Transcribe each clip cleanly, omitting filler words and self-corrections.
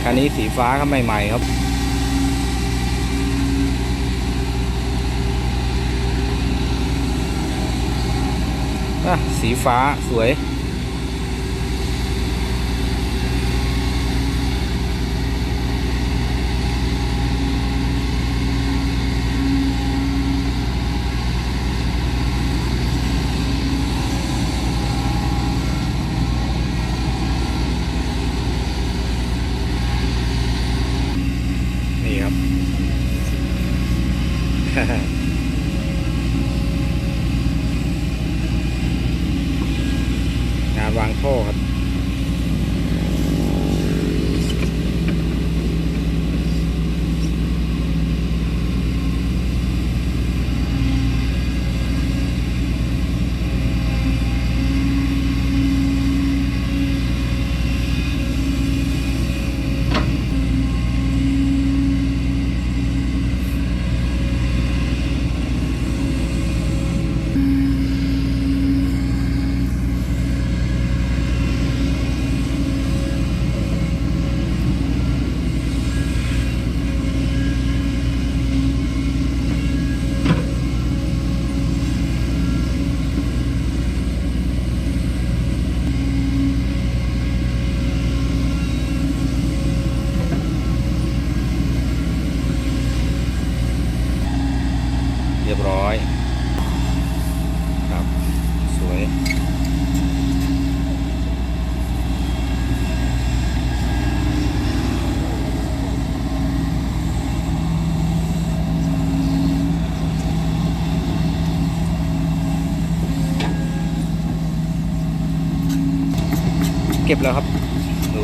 คันนี้สีฟ้าครับใหม่ๆครับสีฟ้าสวยนี่ครับ งานวางท่อครับเรียบร้อยครับสวยเก็บแล้วครับดู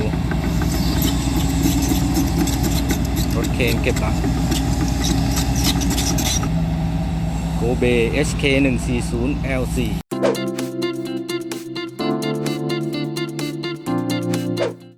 รถเคนเก็บแล้วโกเบ HK 140 L4